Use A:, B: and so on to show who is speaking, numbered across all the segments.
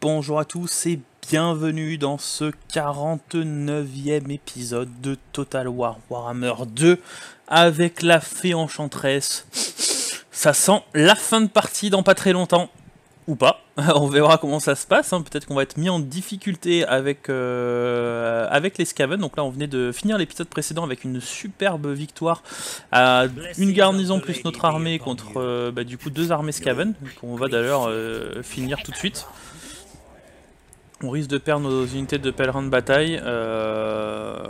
A: Bonjour à tous et bienvenue dans ce 49e épisode de Total War Warhammer 2 avec la fée enchanteresse. Ça sent la fin de partie dans pas très longtemps, ou pas, on verra comment ça se passe, hein. Peut-être qu'on va être mis en difficulté avec les Skaven. Donc là on venait de finir l'épisode précédent avec une superbe victoire à une garnison plus notre armée contre du coup 2 armées Skaven, qu'on va d'ailleurs finir tout de suite. On risque de perdre nos unités de pèlerin de bataille. De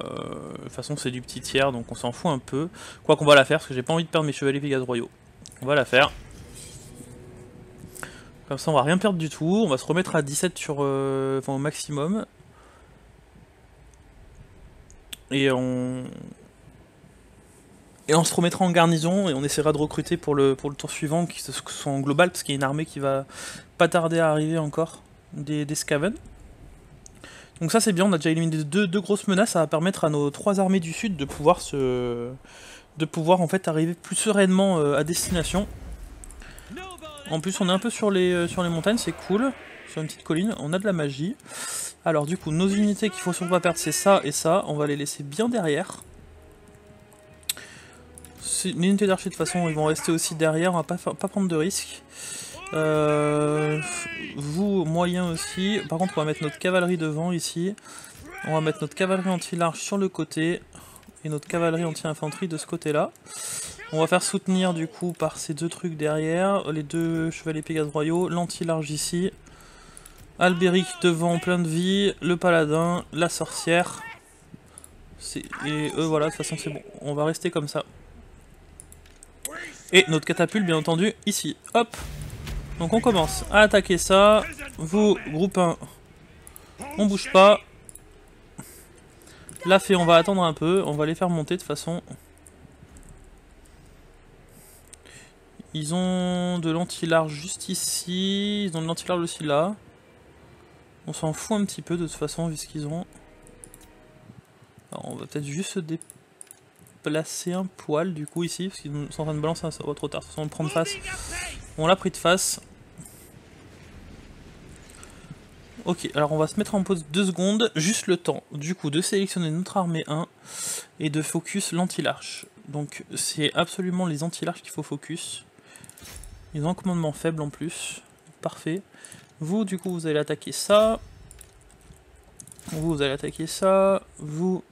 A: toute façon, c'est du petit tiers, donc on s'en fout un peu. Quoi qu'on va la faire, parce que j'ai pas envie de perdre mes chevaliers Pégases royaux. On va la faire. Comme ça, on va rien perdre du tout. On va se remettre à 17 sur, au maximum. Et on se remettra en garnison et on essaiera de recruter pour le tour suivant, qui soit en global, parce qu'il y a une armée qui va pas tarder à arriver encore, des Skaven. Donc ça c'est bien, on a déjà éliminé deux grosses menaces, ça va permettre à nos 3 armées du sud de pouvoir en fait arriver plus sereinement à destination. En plus on est un peu sur les montagnes, c'est cool, sur une petite colline, on a de la magie. Alors du coup nos unités qu'il faut surtout pas perdre c'est ça et ça, on va les laisser bien derrière. Les unités d'archers de toute façon ils vont rester aussi derrière, on va pas prendre de risques. Vous, moyen aussi. Par contre, on va mettre notre cavalerie devant ici. On va mettre notre cavalerie anti-large sur le côté. Et notre cavalerie anti-infanterie de ce côté-là. On va faire soutenir du coup par ces 2 trucs derrière. Les 2 chevaliers Pégases royaux. L'anti-large ici. Albéric devant, plein de vie. Le paladin. La sorcière. Et eux, voilà, de toute façon, c'est bon. On va rester comme ça. Et notre catapulte, bien entendu, ici. Hop! Donc on commence à attaquer ça. Vous, groupe 1, on bouge pas. La fée, on va attendre un peu. On va les faire monter de toute façon. Ils ont de l'anti-large juste ici. Ils ont de l'anti-large aussi là. On s'en fout un petit peu de toute façon vu ce qu'ils ont. Alors on va peut-être juste se déplacer un poil du coup ici. Parce qu'ils sont en train de balancer ça. Oh, trop tard. De toute façon on le prend de face. On l'a pris de face. Ok, alors on va se mettre en pause 2 secondes, juste le temps du coup de sélectionner notre armée 1 et de focus l'anti-large. Donc c'est absolument les anti-larges qu'il faut focus. Ils ont un commandement faible en plus, parfait. Vous du coup vous allez attaquer ça. Vous allez attaquer ça. Vous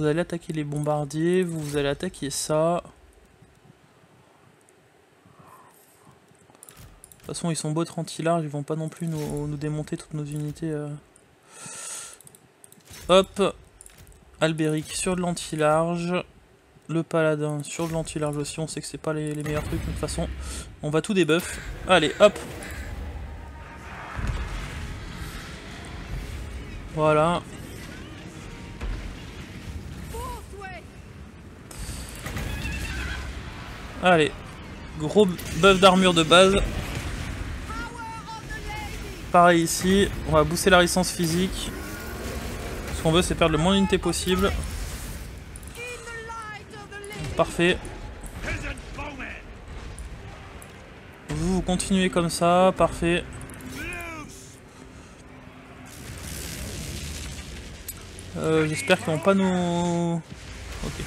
A: allez attaquer les bombardiers, vous allez attaquer ça. De toute façon ils sont beaux être anti-large, ils vont pas non plus nous démonter toutes nos unités. Hop, Albéric sur de l'anti-large, le paladin sur de l'anti-large aussi, on sait que c'est pas les meilleurs trucs, de toute façon on va tout débuff. Allez hop. Voilà. Allez, gros buff d'armure de base. Pareil ici, on va booster la résistance physique. Ce qu'on veut c'est perdre le moins d'unités possible. Parfait. Vous continuez comme ça, parfait. J'espère qu'ils vont pas nous... Ok.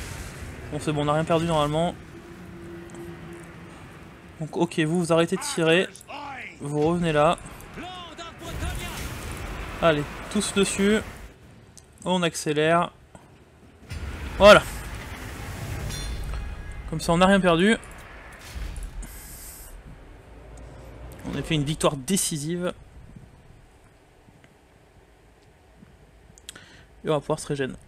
A: Bon c'est bon, on n'a rien perdu normalement. Donc ok, vous arrêtez de tirer. Vous revenez là. Allez, tous dessus. On accélère. Voilà. Comme ça, on n'a rien perdu. On a fait une victoire décisive. Et on va pouvoir se régénérer.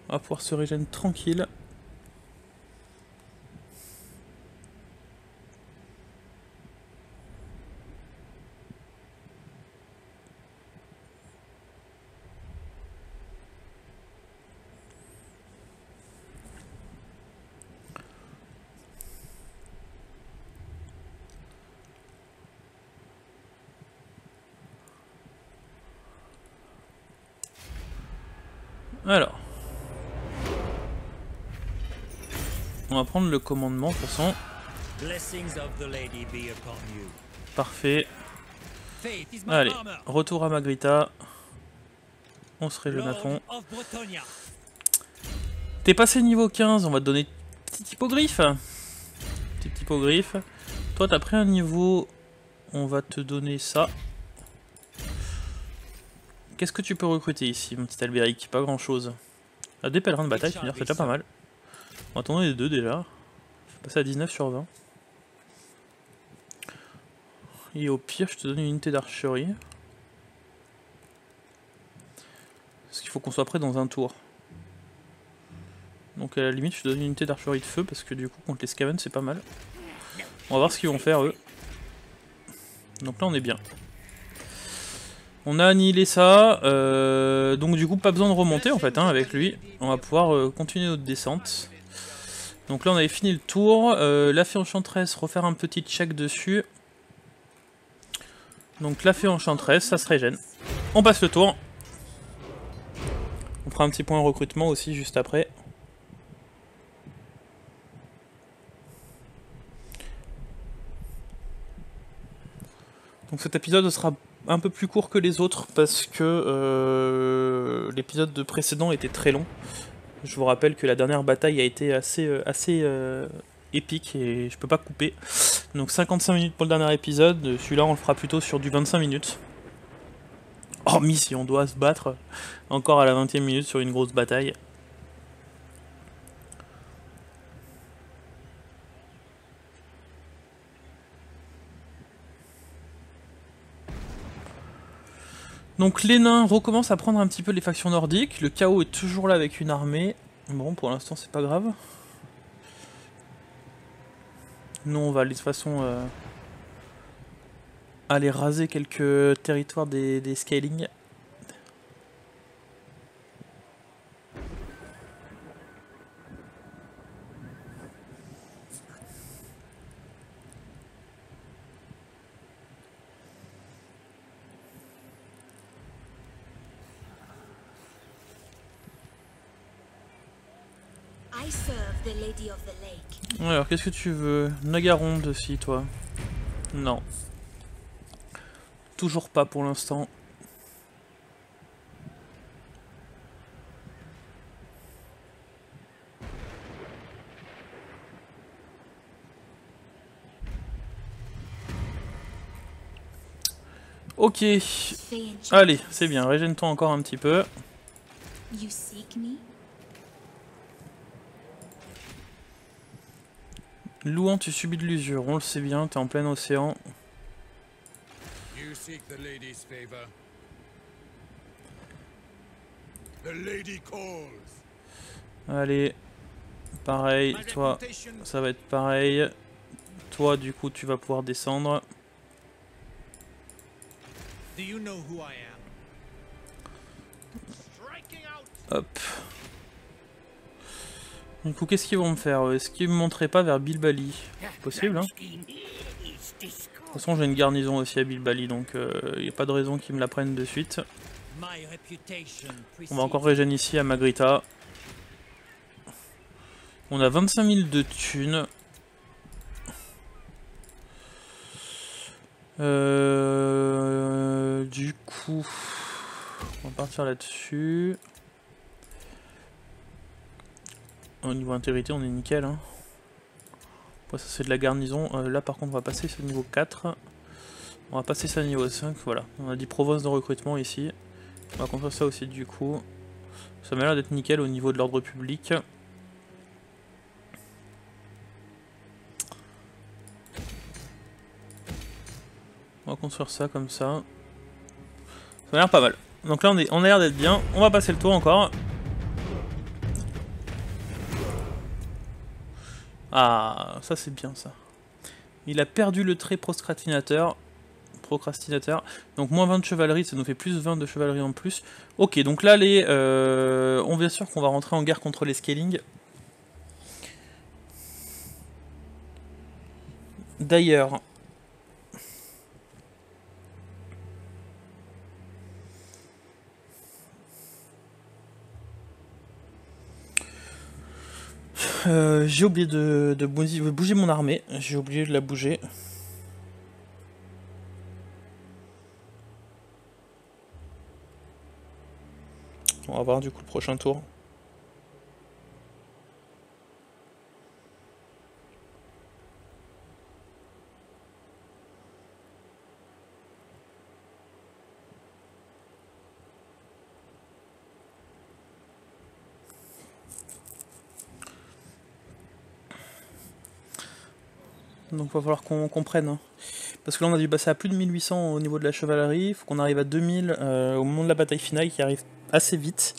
A: On va pouvoir se régénérer tranquille. Alors, on va prendre le commandement de toute façon. Parfait. Allez, retour à Magritta. On se régène à fond. T'es passé niveau 15, on va te donner petit hippogriffe. Petit hippogriffe. Toi, t'as pris un niveau, on va te donner ça. Qu'est-ce que tu peux recruter ici, mon petit Albéric? Pas grand-chose. Des pèlerins de bataille, c'est déjà pas mal. On va t'en donner 2 déjà. Je vais passer à 19 sur 20. Et au pire, je te donne une unité d'archerie. Parce qu'il faut qu'on soit prêt dans un tour. Donc à la limite, je te donne une unité d'archerie de feu, parce que du coup, contre les Skaven, c'est pas mal. On va voir ce qu'ils vont faire, eux. Donc là, on est bien. On a annihilé ça. Donc du coup, pas besoin de remonter, en fait, hein, avec lui. On va pouvoir continuer notre descente. Donc là, on avait fini le tour. La fée enchanteresse, refaire un petit check dessus. Donc la fée enchanteresse, ça se régène. On passe le tour. On fera un petit point recrutement aussi juste après. Donc cet épisode sera un peu plus court que les autres parce que l'épisode précédent était très long. Je vous rappelle que la dernière bataille a été assez épique et je peux pas couper. Donc 55 minutes pour le dernier épisode, celui-là on le fera plutôt sur du 25 minutes. Hormis si on doit se battre encore à la 20e minute sur une grosse bataille. Donc les nains recommencent à prendre un petit peu les factions nordiques. Le chaos est toujours là avec une armée. Bon, pour l'instant c'est pas grave. Nous on va de toute façon aller raser quelques territoires des scaling. Alors qu'est-ce que tu veux? Nagaronde aussi toi? Non. Toujours pas pour l'instant. Ok. Allez, c'est bien, régène-toi encore un petit peu. Louan, tu subis de l'usure, on le sait bien, t'es en plein océan. Allez, pareil, toi, ça va être pareil. Toi, du coup, tu vas pouvoir descendre. Hop. Du coup, qu'est-ce qu'ils vont me faire? Est-ce qu'ils me monteraient pas vers Bilbali? C'est possible, hein? De toute façon, j'ai une garnison aussi à Bilbali, donc il n'y a pas de raison qu'ils me la prennent de suite. On va encore régénérer ici à Magritta. On a 25 000 de thunes. Du coup, on va partir là-dessus. Au niveau intégrité, on est nickel. Hein. Bon, ça c'est de la garnison. Là par contre, on va passer ce niveau 4. On va passer ça niveau 5. Voilà, on a dit province de recrutement ici. On va construire ça aussi du coup. Ça m'a l'air d'être nickel au niveau de l'ordre public. On va construire ça comme ça. Ça m'a l'air pas mal. Donc là on a l'air d'être bien. On va passer le tour encore. Ah, ça c'est bien ça. Il a perdu le trait procrastinateur. Donc moins 20 de chevalerie, ça nous fait plus 20 de chevalerie en plus. Ok, donc là on bien sûr qu'on va rentrer en guerre contre les scaling. D'ailleurs, J'ai oublié de bouger mon armée. J'ai oublié de la bouger. On va voir du coup le prochain tour. Donc va falloir qu'on comprenne. Hein. Parce que là on a dû passer à plus de 1800 au niveau de la chevalerie. Il faut qu'on arrive à 2000 au moment de la bataille finale qui arrive assez vite.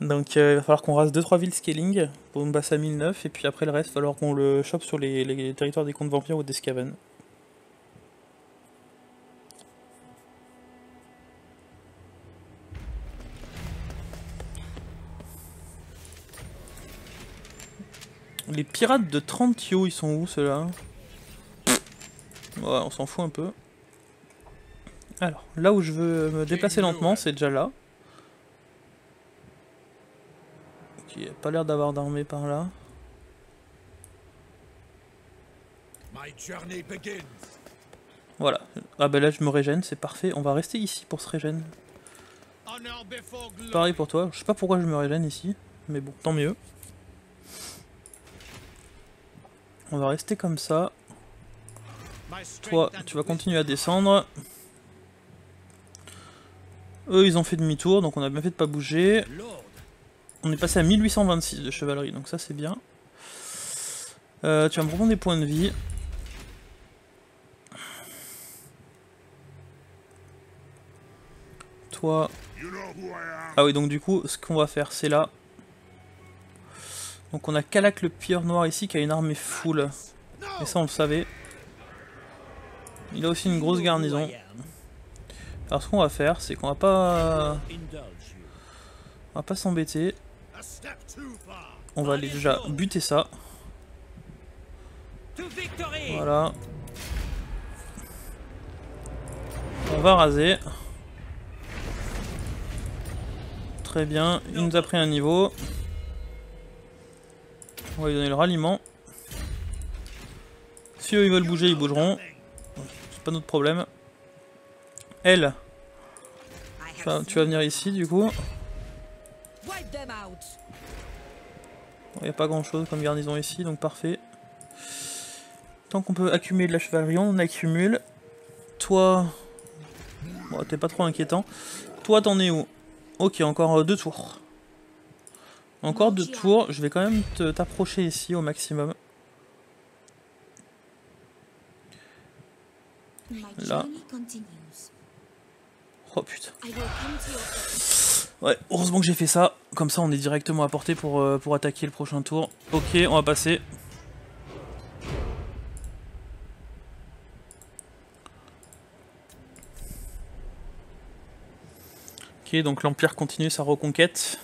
A: Donc il va falloir qu'on rase 2-3 villes scaling pour me passer à 1009. Et puis après le reste, il va falloir qu'on le chope sur les territoires des comtes vampires ou des Skaven. Les pirates de Trantio, ils sont où ceux-là? Ouais, on s'en fout un peu. Alors, là où je veux me déplacer lentement, c'est déjà là. Ok, il n'y a pas l'air d'avoir d'armée par là. Voilà. Ah bah là je me régène, c'est parfait. On va rester ici pour se régène. Pareil pour toi. Je sais pas pourquoi je me régène ici. Mais bon, tant mieux. On va rester comme ça. Toi, tu vas continuer à descendre. Eux, ils ont fait demi-tour, donc on a bien fait de pas bouger. On est passé à 1826 de chevalerie, donc ça c'est bien. Tu vas me reprendre des points de vie. Toi... Ah oui, donc du coup, ce qu'on va faire, c'est là. Donc on a Kalak le pire noir ici qui a une armée full. Et ça on le savait. Il a aussi une grosse garnison. Alors ce qu'on va faire, c'est qu'on va pas... On va pas s'embêter. On va aller déjà buter ça. Voilà. On va raser. Très bien, il nous a pris un niveau. On va lui donner le ralliement. Si eux ils veulent bouger, ils bougeront. C'est pas notre problème. Elle, tu vas venir ici du coup. Il n'y a pas grand chose comme garnison ici, donc parfait. Tant qu'on peut accumuler de la chevalerie, on accumule. Toi, bon, t'es pas trop inquiétant. Toi, t'en es où? Ok, encore 2 tours. Encore 2 tours, je vais quand même t'approcher ici au maximum. Là. Oh putain. Ouais, heureusement que j'ai fait ça. Comme ça, on est directement à portée pour attaquer le prochain tour. Ok, on va passer. Ok, donc l'Empire continue sa reconquête.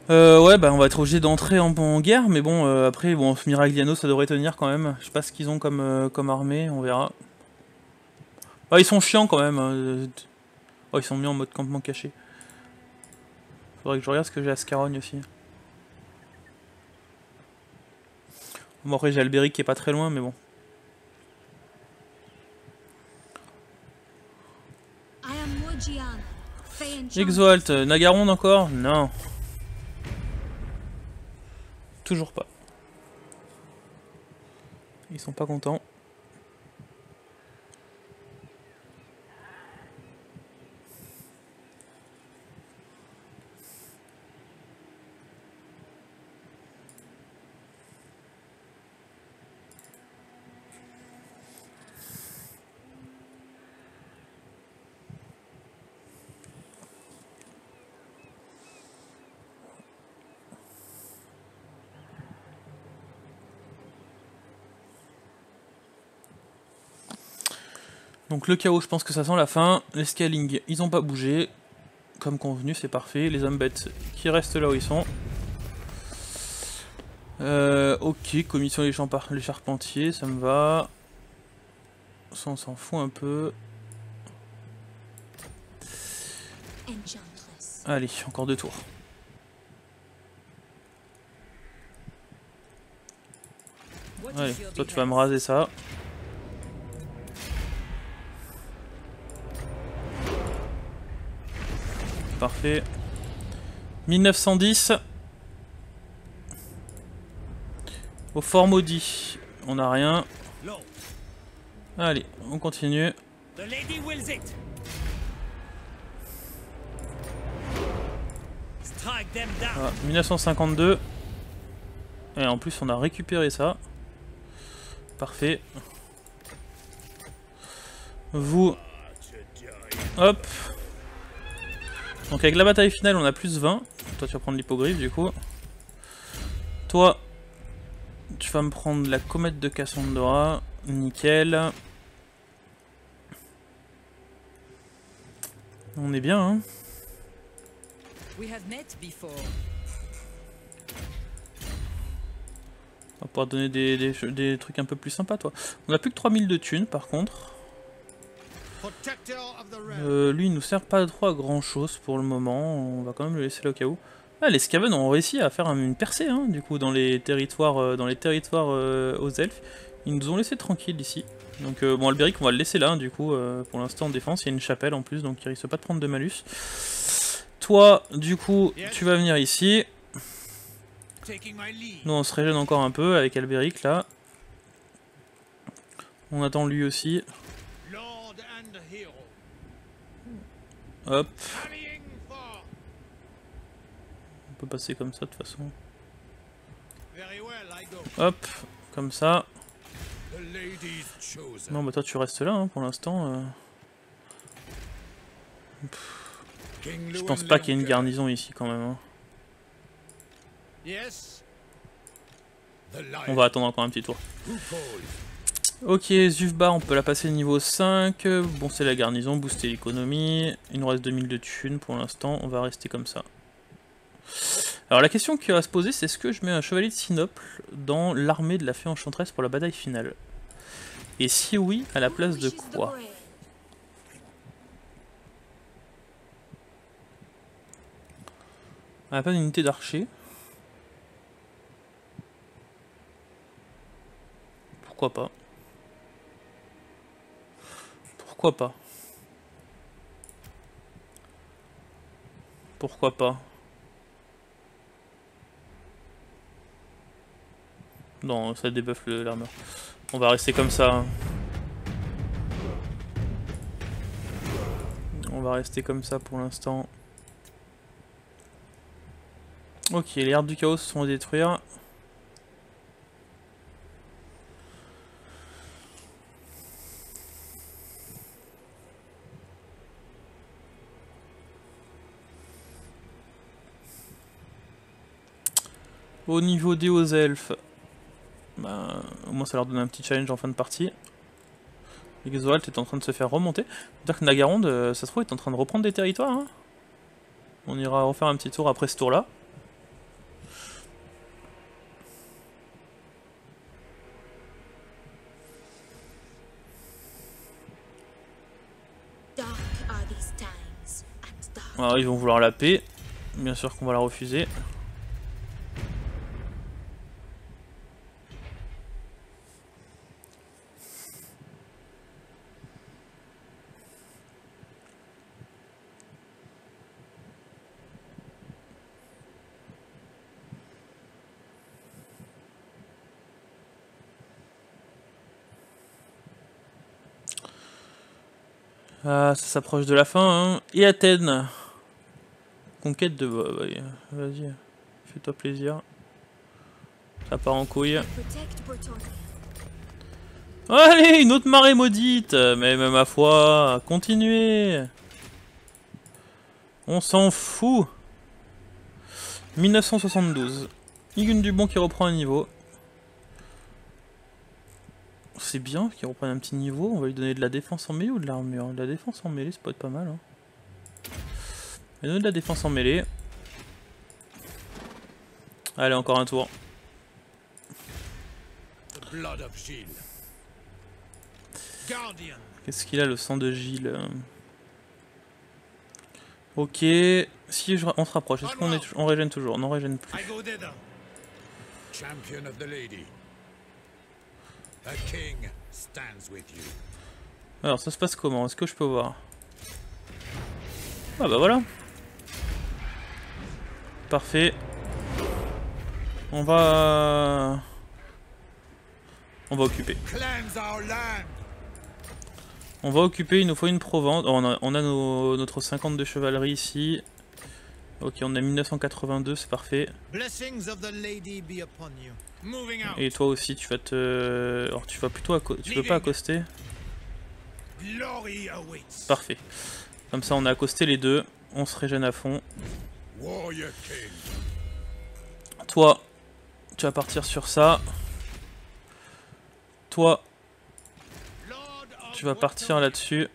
A: Ouais, bah on va être obligé d'entrer en guerre, mais bon, après, bon, Miragliano, ça devrait tenir quand même. Je sais pas ce qu'ils ont comme armée, on verra. Bah, ils sont chiants quand même. Oh, ils sont mis en mode campement caché. Faudrait que je regarde ce que j'ai à Scarogne aussi. Bon, après, j'ai Albéric qui est pas très loin, mais bon. Exalt, Nagaronde encore? Non. Toujours pas. Ils sont pas contents. Donc le chaos, je pense que ça sent la fin. Les scaling, ils ont pas bougé. Comme convenu, c'est parfait. Les hommes bêtes qui restent là où ils sont. Ok, commission les charpentiers, ça me va. Ça, on s'en fout un peu. Allez, encore 2 tours. Allez, toi tu vas me raser ça. Parfait. 1910. Au fort maudit. On n'a rien. Allez, on continue. Voilà, 1952. Et en plus on a récupéré ça. Parfait. Vous. Hop. Donc avec la bataille finale on a plus 20. Toi tu vas prendre l'hippogriffe du coup. Toi tu vas me prendre la comète de Cassandra. Nickel. On est bien hein. On va pouvoir donner des trucs un peu plus sympas toi. On a plus que 3000 de thunes par contre. Lui il nous sert pas trop à grand chose pour le moment. On va quand même le laisser là au cas où. Ah, les Skaven ont réussi à faire une percée hein, du coup dans les territoires, aux elfes. Ils nous ont laissé tranquilles ici. Donc bon Alberic on va le laisser là hein, du coup pour l'instant en défense. Il y a une chapelle en plus donc il risque pas de prendre de malus. Toi du coup tu vas venir ici. Nous on se régène encore un peu avec Alberic là. On attend lui aussi. Hop. On peut passer comme ça de toute façon. Hop, comme ça. Non bah toi tu restes là hein, pour l'instant. Je pense pas qu'il y ait une garnison ici quand même. Hein. On va attendre encore un petit tour. Ok, Zufbar, on peut la passer niveau 5. Bon, c'est la garnison, booster l'économie. Il nous reste 2000 de thunes pour l'instant. On va rester comme ça. Alors, la question qui va se poser, c'est est-ce que je mets un chevalier de Sinople dans l'armée de la fée enchanteresse pour la bataille finale? Et si oui, à la place de quoi? On n'a pas une unité d'archer. Pourquoi pas? Pourquoi pas? Pourquoi pas? Non, ça débuffe l'armure. On va rester comme ça. On va rester comme ça pour l'instant. Ok, les arbres du chaos se sont à détruire. Au niveau des hauts elfes, bah, au moins ça leur donne un petit challenge en fin de partie. Exoalt est en train de se faire remonter. C'est-à-dire que Nagaronde, ça se trouve, est en train de reprendre des territoires. Hein. On ira refaire un petit tour après ce tour-là. Alors ils vont vouloir la paix. Bien sûr qu'on va la refuser. Ah, ça s'approche de la fin, hein. Et Athènes. Conquête de... vas-y, fais-toi plaisir. Ça part en couille. Allez, une autre marée maudite. Mais même ma foi, continuez. On s'en fout. 1972. Igun Dubon qui reprend un niveau. C'est bien qu'il reprenne un petit niveau. On va lui donner de la défense en mêlée ou de l'armure? De la défense en mêlée, ça peut être pas mal. Hein. On va donner de la défense en mêlée. Allez, encore un tour. Qu'est-ce qu'il a le sang de Gilles? Ok, si on se rapproche, est-ce qu'on on régène toujours? Non, on régène plus. Alors ça se passe comment? Est-ce que je peux voir? Ah bah voilà. Parfait. On va occuper. On va occuper, il nous faut une provence. Oh, on a notre 50 de chevalerie ici. Ok, on a 1982, c'est parfait. Et toi aussi, tu vas te... Alors tu vas plutôt... Tu veux pas accoster? Parfait. Comme ça, on a accosté les deux. On se régène à fond. Toi, tu vas partir sur ça. Toi, tu vas partir là-dessus.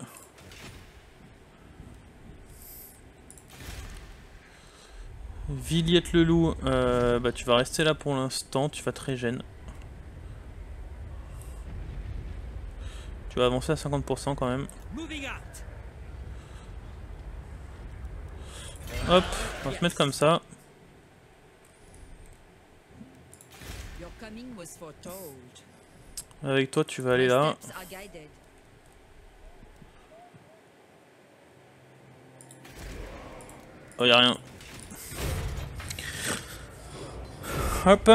A: Villette le loup, bah tu vas rester là pour l'instant, tu vas te régène. Tu vas avancer à 50% quand même. Hop, on va se mettre comme ça. Avec toi, tu vas aller là. Oh, y'a rien. Hop.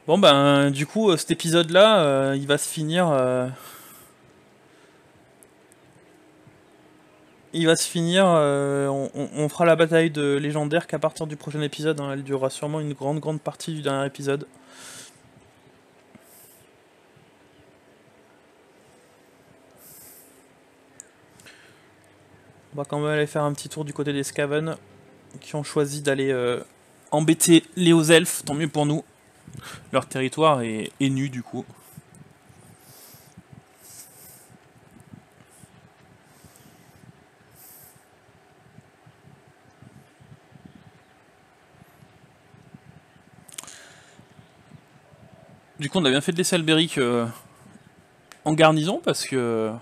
A: Bon ben du coup cet épisode là il va se finir on fera la bataille de légendaire qu'à partir du prochain épisode, hein. Elle durera sûrement une grande partie du dernier épisode. On va quand même aller faire un petit tour du côté des Skaven qui ont choisi d'aller embêter les hauts elfes, tant mieux pour nous. Leur territoire est nu du coup. Du coup on a bien fait de laisser Albéric en garnison parce que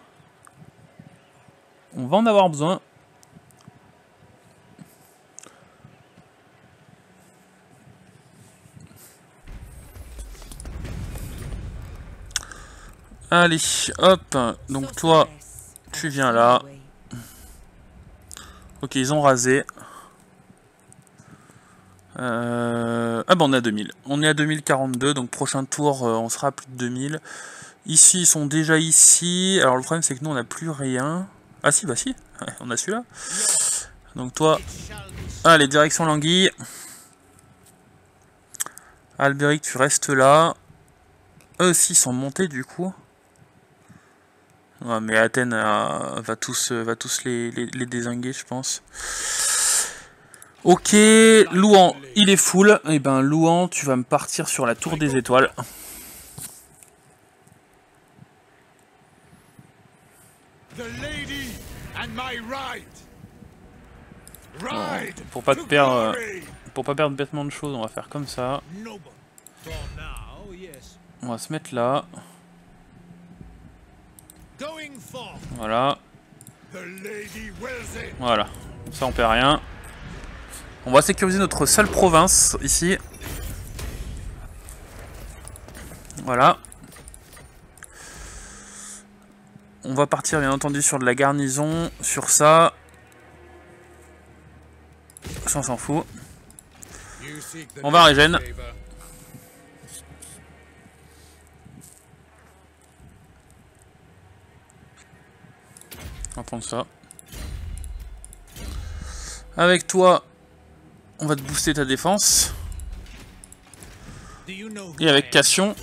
A: on va en avoir besoin. Allez, hop, donc toi, tu viens là. Ok, ils ont rasé. Ah bah on est à 2000. On est à 2042, donc prochain tour, on sera à plus de 2000. Ici, ils sont déjà ici. Alors le problème, c'est que nous, on n'a plus rien. Ah si, bah si, ouais, on a celui-là. Donc toi, allez, direction l'anguille. Albéric, tu restes là. Eux aussi sont montés du coup. Ouais, mais Athènes va tous les dézinguer, je pense. Ok, Louan, il est full. Et ben Louan, tu vas me partir sur la tour des étoiles. Bon, pour pas perdre bêtement de choses, on va faire comme ça. On va se mettre là. Voilà. Voilà. Ça on perd rien. On va sécuriser notre seule province ici. Voilà. On va partir bien entendu sur de la garnison, sur ça. Ça on s'en fout. On va régène. On va prendre ça. Avec toi, on va te booster ta défense. Et avec Cassion,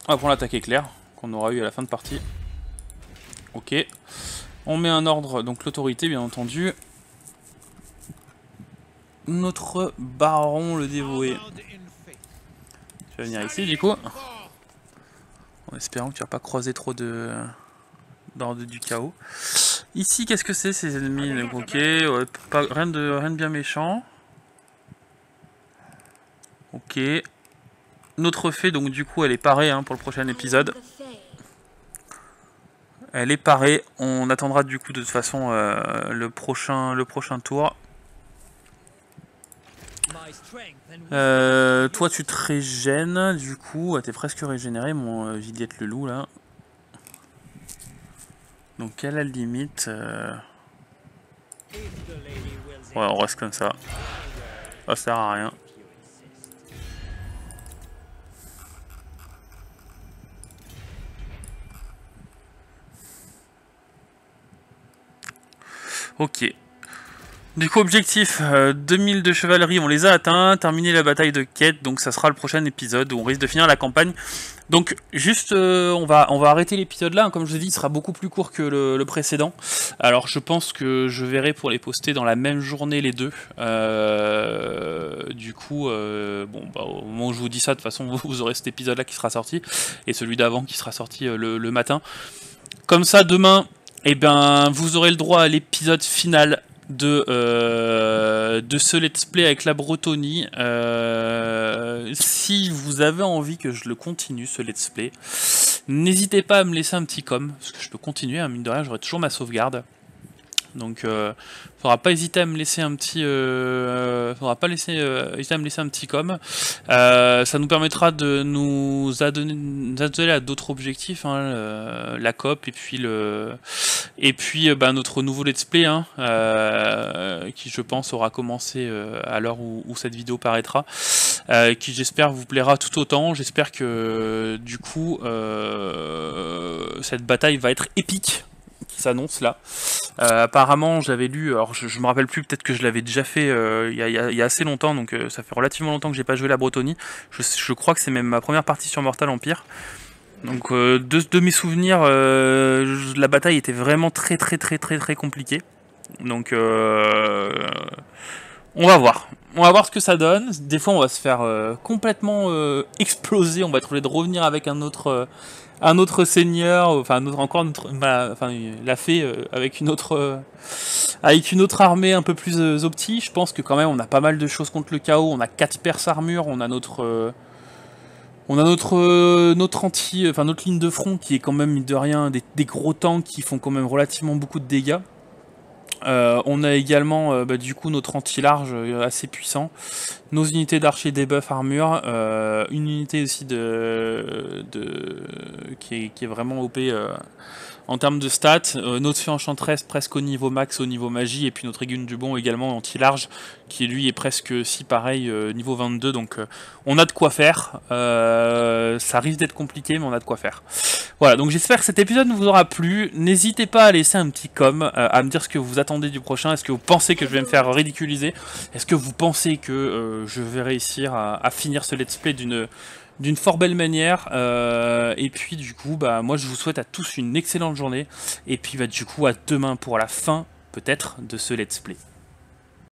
A: on va prendre l'attaque éclair qu'on aura eu à la fin de partie. Ok. On met un ordre, donc l'autorité bien entendu. Notre baron le dévoué. Tu vas venir ici du coup. En espérant que tu vas pas croiser trop d'ordre du chaos. Ici qu'est-ce que c'est ces ennemis? Donc, ok, ouais, rien de bien méchant. Ok. Notre fée donc du coup elle est parée hein, pour le prochain épisode. Elle est parée. On attendra du coup de toute façon le prochain tour. Toi tu te régènes du coup, t'es presque régénéré mon Vidiette le loup là. Donc à la limite... Ouais on reste comme ça. Ça sert à rien. Ok. Du coup, objectif, 2000 de chevalerie, on les a atteints, terminer la bataille de quête, donc ça sera le prochain épisode où on risque de finir la campagne. Donc juste, on va arrêter l'épisode là, hein. Comme je vous ai dit, il sera beaucoup plus court que le précédent. Alors je pense que je verrai pour les poster dans la même journée les deux. Du coup, bon, bah, au moment où je vous dis ça, de toute façon, vous aurez cet épisode là qui sera sorti, et celui d'avant qui sera sorti le matin. Comme ça, demain, eh ben, vous aurez le droit à l'épisode final de ce let's play avec la Bretonnie. Si vous avez envie que je le continue ce let's play, n'hésitez pas à me laisser un petit com, parce que je peux continuer, hein, mine de rien, j'aurai toujours ma sauvegarde. Donc faudra pas hésiter à me laisser un petit hésiter à me laisser un petit com. Ça nous permettra de nous adonner à d'autres objectifs, hein, la COP et puis bah, notre nouveau let's play, hein, qui je pense aura commencé à l'heure où cette vidéo paraîtra, qui j'espère vous plaira tout autant. J'espère que du coup cette bataille va être épique qui s'annonce là. Apparemment j'avais lu, alors je me rappelle plus, peut-être que je l'avais déjà fait il y a assez longtemps, donc ça fait relativement longtemps que j'ai pas joué la Bretonnie. Je crois que c'est même ma première partie sur Mortal Empire. Donc de mes souvenirs, la bataille était vraiment très compliquée. Donc on va voir. On va voir ce que ça donne. Des fois on va se faire complètement exploser, on va être obligé de revenir avec un autre seigneur, enfin la fée avec une autre armée un peu plus opti. Je pense que quand même on a pas mal de choses contre le chaos. On a 4 perses armure, on a notre ligne de front qui est quand même mine de rien des gros tanks qui font quand même relativement beaucoup de dégâts. On a également du coup notre anti-large assez puissant, nos unités d'archers debuff armure, une unité aussi qui est vraiment OP en termes de stats, notre fée enchanteresse presque au niveau max, au niveau magie, et puis notre aiguille du bon également anti-large, qui lui est presque aussi pareil, niveau 22, donc on a de quoi faire. Ça risque d'être compliqué, mais on a de quoi faire. Voilà, donc j'espère que cet épisode vous aura plu. N'hésitez pas à laisser un petit com, à me dire ce que vous attendez du prochain. Est-ce que vous pensez que je vais me faire ridiculiser? Est-ce que vous pensez que je vais réussir à finir ce let's play d'une fort belle manière, et puis du coup bah moi je vous souhaite à tous une excellente journée, et puis bah du coup à demain pour la fin peut-être de ce let's play.